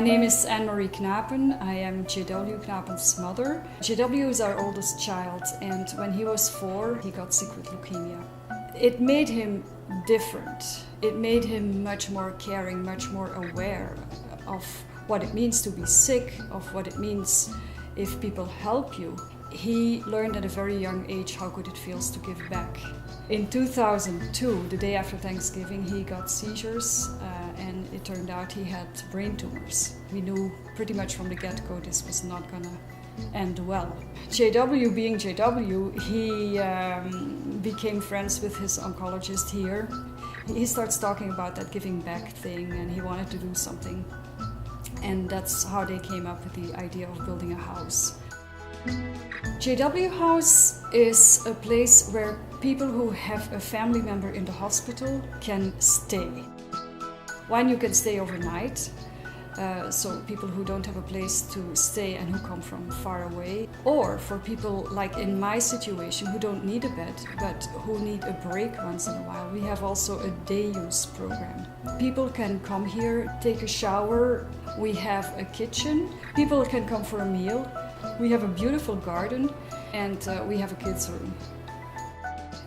name is Anne-Marie Knapen. I am JW Knapen's mother. JW is our oldest child, and when he was 4, he got sick with leukemia. It made him different. It made him much more caring, much more aware of what it means to be sick, of what it means if people help you. He learned at a very young age how good it feels to give back. In 2002, the day after Thanksgiving, he got seizures, and it turned out he had brain tumors. We knew pretty much from the get-go this was not gonna end well. JW being JW, he became friends with his oncologist here. He starts talking about that giving back thing, and he wanted to do something. And that's how they came up with the idea of building a house. JW House is a place where people who have a family member in the hospital can stay. One, you can stay overnight, so people who don't have a place to stay and who come from far away. Or for people like in my situation who don't need a bed but who need a break once in a while, we have also a day use program. People can come here, take a shower, we have a kitchen, people can come for a meal. We have a beautiful garden, and we have a kids' room.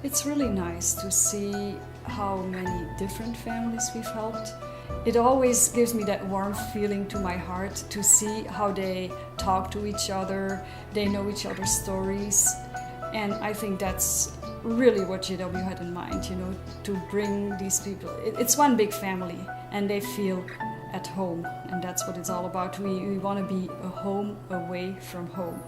It's really nice to see how many different families we've helped. It always gives me that warm feeling to my heart to see how they talk to each other, they know each other's stories, and I think that's really what JW had in mind, to bring these people. It's one big family, and they feel at home, and that's what it's all about. We want to be a home away from home.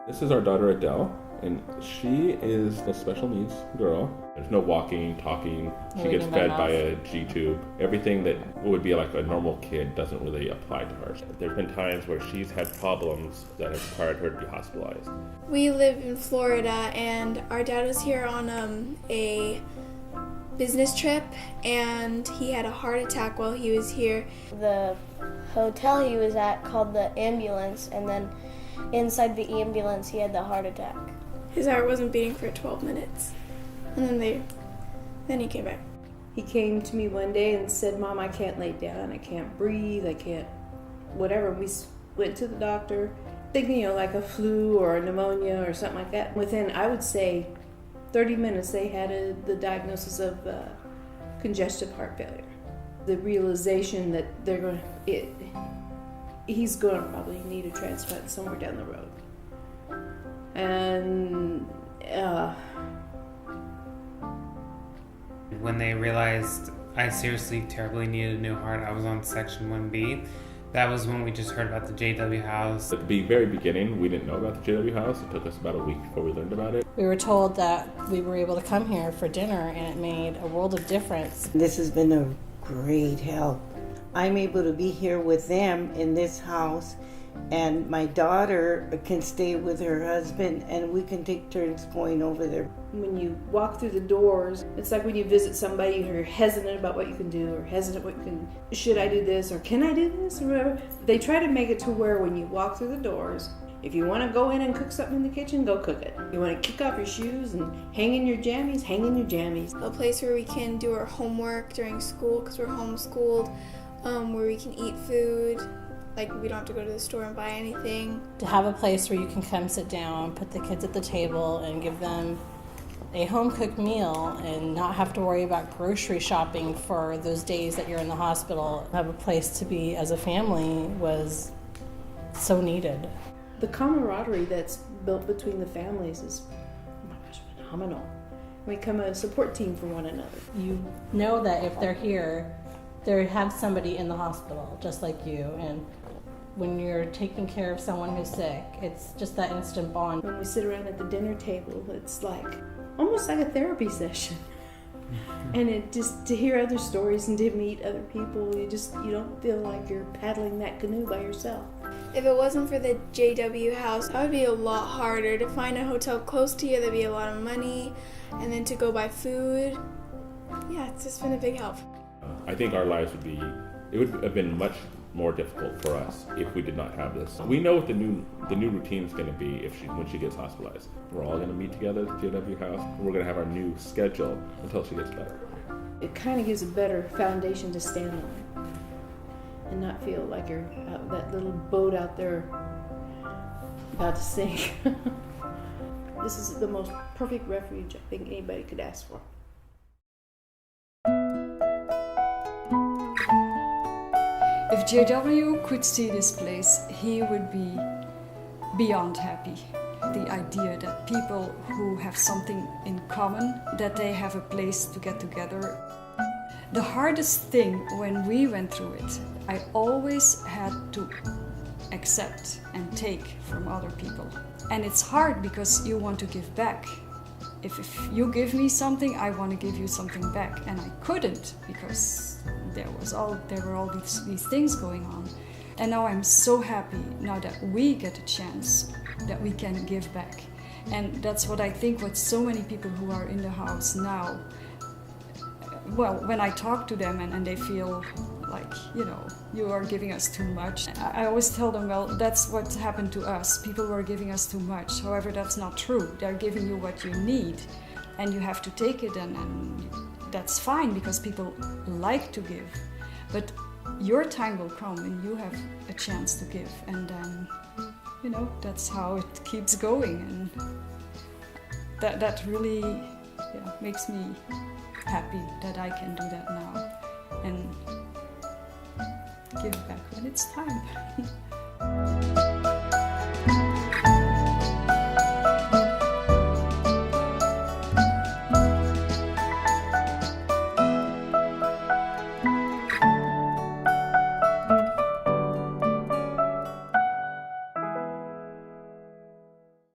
This is our daughter Adele, and she is a special needs girl. There's no walking, talking. She gets fed by a G-tube. Everything that would be like a normal kid doesn't really apply to her. There's been times where she's had problems that have required her to be hospitalized. We live in Florida, and our dad was here on a business trip, and he had a heart attack while he was here. The hotel he was at called the ambulance, and then inside the ambulance he had the heart attack. His heart wasn't beating for 12 minutes, and then he came back. He came to me one day and said, "Mom, I can't lay down, I can't breathe, I can't whatever." We went to the doctor thinking like a flu or a pneumonia or something like that. Within, I would say, 30 minutes, they had the diagnosis of congestive heart failure. The realization that he's going to probably need a transplant somewhere down the road. And when they realized I seriously terribly needed a new heart, I was on Section 1B. That was when we just heard about the JW House. At the very beginning, we didn't know about the JW House. It took us about a week before we learned about it. We were told that we were able to come here for dinner, and it made a world of difference. This has been a great help. I'm able to be here with them in this house, and my daughter can stay with her husband, and we can take turns going over there. when you walk through the doors, it's like when you visit somebody and you're hesitant about what you can do, or hesitant what you can, should I do this, or can I do this, or whatever. They try to make it to where when you walk through the doors, if you want to go in and cook something in the kitchen, go cook it. You want to kick off your shoes and hang in your jammies, hang in your jammies. A place where we can do our homework during school because we're homeschooled, where we can eat food. Like, we don't have to go to the store and buy anything. To have a place where you can come sit down, put the kids at the table, and give them a home-cooked meal and not have to worry about grocery shopping for those days that you're in the hospital. Have a place to be as a family was so needed. The camaraderie that's built between the families is, oh my gosh, phenomenal. We become a support team for one another. You know that if they're here, they have somebody in the hospital just like you, and when you're taking care of someone who's sick, it's just that instant bond. When we sit around at the dinner table, it's like almost like a therapy session. And it just, to hear other stories and to meet other people, you don't feel like you're paddling that canoe by yourself. If it wasn't for the JW House, that would be a lot harder. To find a hotel close to you, that'd be a lot of money, and then to go buy food. Yeah, it's just been a big help. I think our lives would have been much more difficult for us if we did not have this. We know what the new routine is going to be when she gets hospitalized. We're all going to meet together at the JW House. We're going to have our new schedule until she gets better. it kind of gives a better foundation to stand on and not feel like you're out that little boat out there about to sink. This is the most perfect refuge I think anybody could ask for. If JW could see this place, he would be beyond happy. The idea that people who have something in common, that they have a place to get together. The hardest thing when we went through it, I always had to accept and take from other people. And it's hard because you want to give back. If you give me something, I want to give you something back. And I couldn't because there were all these things going on. And now I'm so happy now that we get a chance, that we can give back. And that's what I think what so many people who are in the house now, well, when I talk to them and they feel like, you are giving us too much. I always tell them, well, that's what happened to us. People were giving us too much. However, that's not true. They're giving you what you need and you have to take it, and that's fine because people like to give. But your time will come and you have a chance to give, and then, that's how it keeps going. And that really makes me happy that I can do that now and give back when it's time.